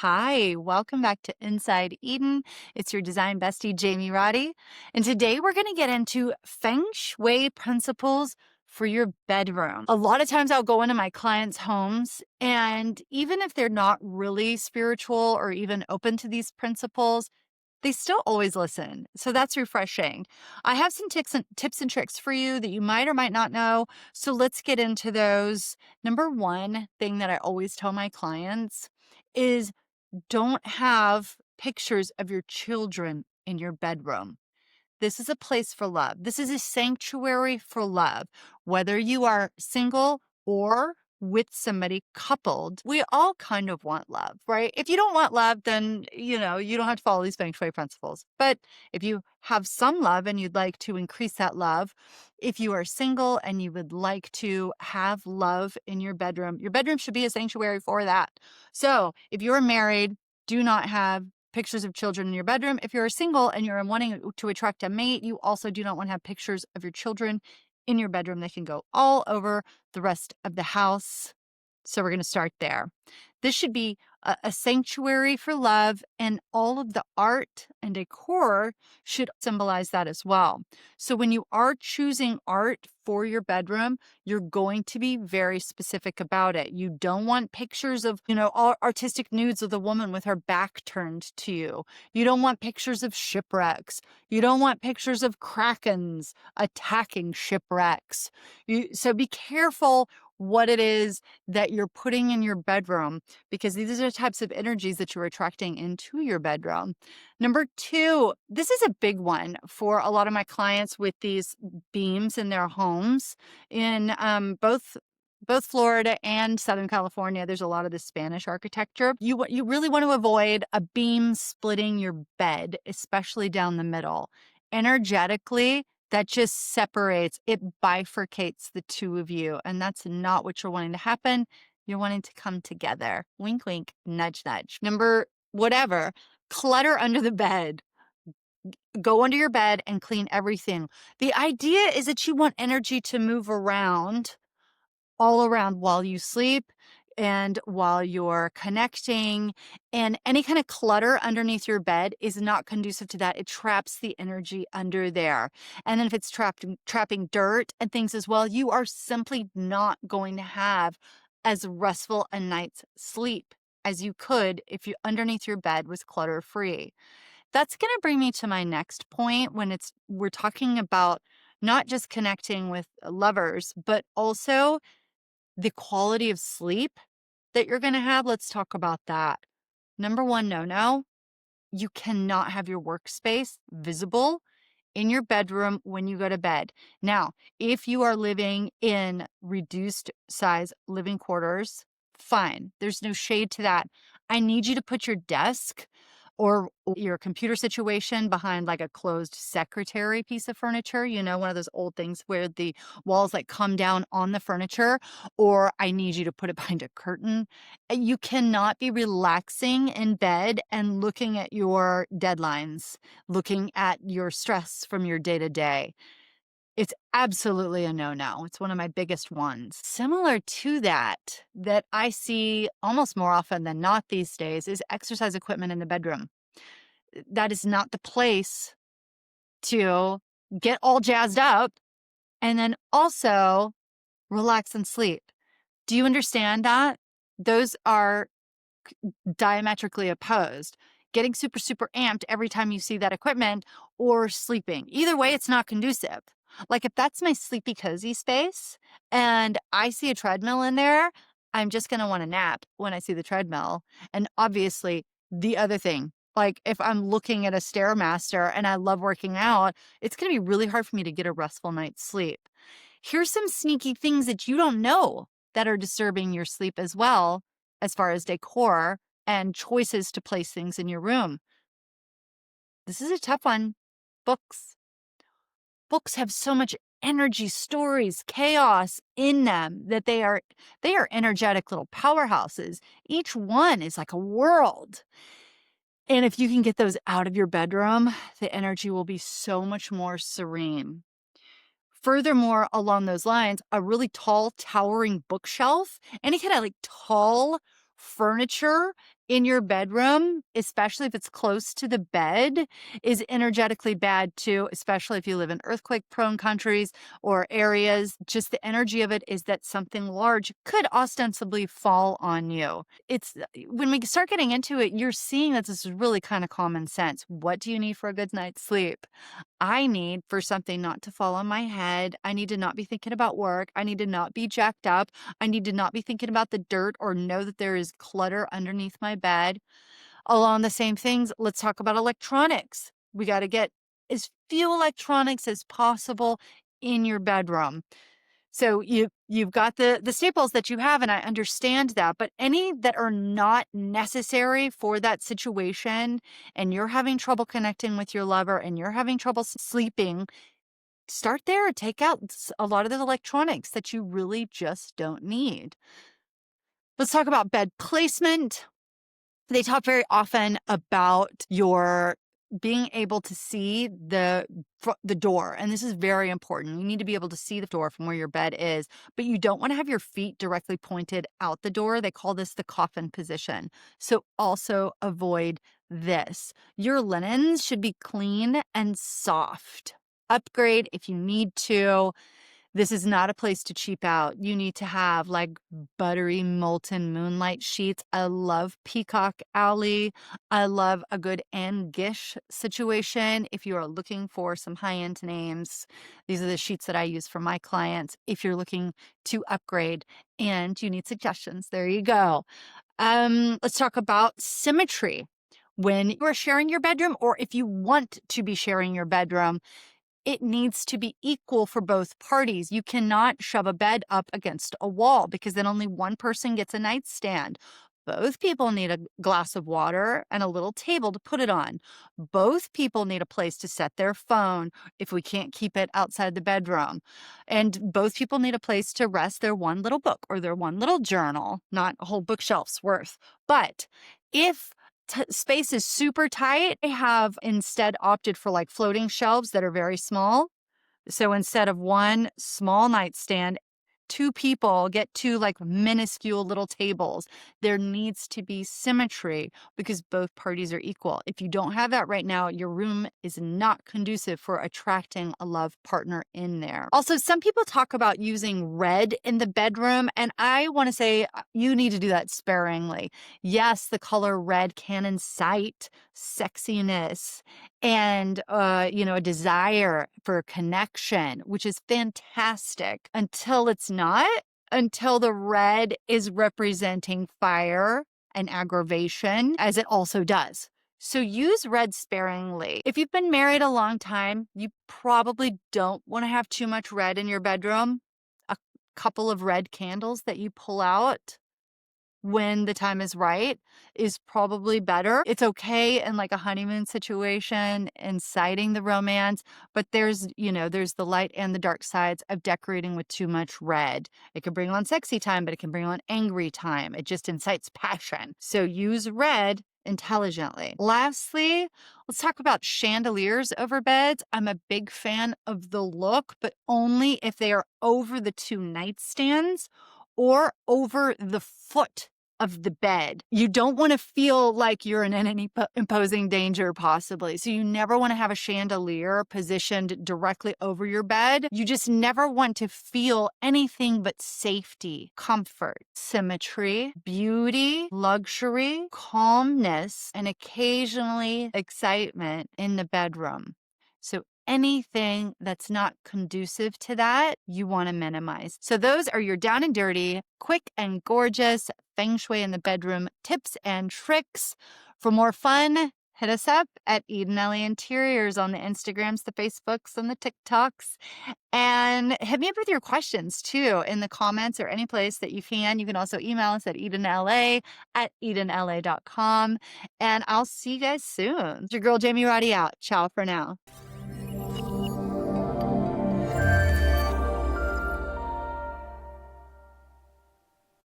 Hi, welcome back to Inside Eden. It's your design bestie, Jamie Roddy. And today we're going to get into Feng Shui principles for your bedroom. A lot of times I'll go into my clients' homes, and even if they're not really spiritual or even open to these principles, they still always listen. So that's refreshing. I have some tips and tricks for you that you might or might not know. So let's get into those. Number one thing that I always tell my clients is don't have pictures of your children in your bedroom. This is a place for love. This is a sanctuary for love. Whether you are single or with somebody coupled, we all kind of want love, right? If you don't want love, then, you don't have to follow these feng shui principles. But if you have some love and you'd like to increase that love, if you are single and you would like to have love in your bedroom should be a sanctuary for that. So if you're married, do not have pictures of children in your bedroom. If you're single and you're wanting to attract a mate, you also do not want to have pictures of your children in your bedroom. They can go all over the rest of the house. So we're going to start there. This should be a sanctuary for love, and all of the art and decor should symbolize that as well. So when you are choosing art for your bedroom, you're going to be very specific about it. You don't want pictures of, artistic nudes of the woman with her back turned to you. You don't want pictures of shipwrecks. You don't want pictures of krakens attacking shipwrecks. So be careful what it is that you're putting in your bedroom, because these are the types of energies that you're attracting into your bedroom. Number two, this is a big one for a lot of my clients with these beams in their homes in both Florida and Southern California. There's a lot of the Spanish architecture. You really want to avoid a beam splitting your bed, especially down the middle. Energetically, that just separates, it bifurcates the two of you. And that's not what you're wanting to happen. You're wanting to come together. Wink, wink, nudge, nudge. Number whatever, clutter under the bed. Go under your bed and clean everything. The idea is that you want energy to move around all around while you sleep and while you're connecting, and any kind of clutter underneath your bed is not conducive to that. It traps the energy under there. And then if it's trapping dirt and things as well, you are simply not going to have as restful a night's sleep as you could if you underneath your bed was clutter free. That's going to bring me to my next point when we're talking about not just connecting with lovers, but also the quality of sleep that you're going to have. Let's talk about that. Number one, no, you cannot have your workspace visible in your bedroom when you go to bed. Now, if you are living in reduced size living quarters, fine. There's no shade to that. I need you to put your desk or your computer situation behind like a closed secretary piece of furniture, one of those old things where the walls like come down on the furniture, or I need you to put it behind a curtain. You cannot be relaxing in bed and looking at your deadlines, looking at your stress from your day to day. It's absolutely a no-no. It's one of my biggest ones. Similar to that I see almost more often than not these days is exercise equipment in the bedroom. That is not the place to get all jazzed up and then also relax and sleep. Do you understand that? Those are diametrically opposed. Getting super, super amped every time you see that equipment, or sleeping. Either way, it's not conducive. Like if that's my sleepy, cozy space and I see a treadmill in there, I'm just going to want to nap when I see the treadmill. And obviously, the other thing, like if I'm looking at a Stairmaster and I love working out, it's going to be really hard for me to get a restful night's sleep. Here's some sneaky things that you don't know that are disturbing your sleep as well, as far as decor and choices to place things in your room. This is a tough one. Books. Books have so much energy, stories, chaos in them that they are energetic little powerhouses. Each one is like a world. And if you can get those out of your bedroom, the energy will be so much more serene. Furthermore, along those lines, a really tall, towering bookshelf, any kind of like tall furniture in your bedroom, especially if it's close to the bed, is energetically bad too, especially if you live in earthquake-prone countries or areas. Just the energy of it is that something large could ostensibly fall on you. It's when we start getting into it, you're seeing that this is really kind of common sense. What do you need for a good night's sleep? I need for something not to fall on my head. I need to not be thinking about work. I need to not be jacked up. I need to not be thinking about the dirt or know that there is clutter underneath my bed. Along the same things, let's talk about electronics. We got to get as few electronics as possible in your bedroom. So you've got the staples that you have, and I understand that, but any that are not necessary for that situation, and you're having trouble connecting with your lover and you're having trouble sleeping, start there. Take out a lot of the electronics that you really just don't need. Let's talk about bed placement. They talk very often about your being able to see the door. And this is very important. You need to be able to see the door from where your bed is, but you don't want to have your feet directly pointed out the door. They call this the coffin position. So also avoid this. Your linens should be clean and soft. Upgrade if you need to. This is not a place to cheap out. You need to have like buttery molten moonlight sheets. I love Peacock Alley. I love a good Anne Gish situation. If you are looking for some high-end names, these are the sheets that I use for my clients. If you're looking to upgrade and you need suggestions, there you go. Let's talk about symmetry. When you are sharing your bedroom, or if you want to be sharing your bedroom, it needs to be equal for both parties. You cannot shove a bed up against a wall because then only one person gets a nightstand. Both people need a glass of water and a little table to put it on. Both people need a place to set their phone if we can't keep it outside the bedroom. And both people need a place to rest their one little book or their one little journal, not a whole bookshelf's worth. But if space is super tight, I have instead opted for like floating shelves that are very small. So instead of one small nightstand, two people get two like minuscule little tables. There needs to be symmetry because both parties are equal. If you don't have that right now, your room is not conducive for attracting a love partner in there. Also, some people talk about using red in the bedroom, and I want to say you need to do that sparingly. Yes, the color red can incite sexiness and a desire for connection, which is fantastic until it's not, until the red is representing fire and aggravation, as it also does. So use red sparingly. If you've been married a long time, you probably don't want to have too much red in your bedroom. A couple of red candles that you pull out when the time is right is probably better. It's okay in like a honeymoon situation, inciting the romance, but there's the light and the dark sides of decorating with too much red. It can bring on sexy time, but it can bring on angry time. It just incites passion. So use red intelligently. Lastly, let's talk about chandeliers over beds. I'm a big fan of the look, but only if they are over the two nightstands or over the foot of the bed. You don't want to feel like you're in any imposing danger, possibly. So you never want to have a chandelier positioned directly over your bed. You just never want to feel anything but safety, comfort, symmetry, beauty, luxury, calmness, and occasionally excitement in the bedroom. So anything that's not conducive to that, you want to minimize. So those are your down and dirty, quick and gorgeous Feng Shui in the bedroom tips and tricks. For more fun, hit us up at Eden Alley Interiors on the Instagrams, the Facebooks, and the TikToks. And hit me up with your questions too in the comments or any place that you can. You can also email us at edenla@edenla.com. And I'll see you guys soon. It's your girl, Jamie Roddy, out. Ciao for now.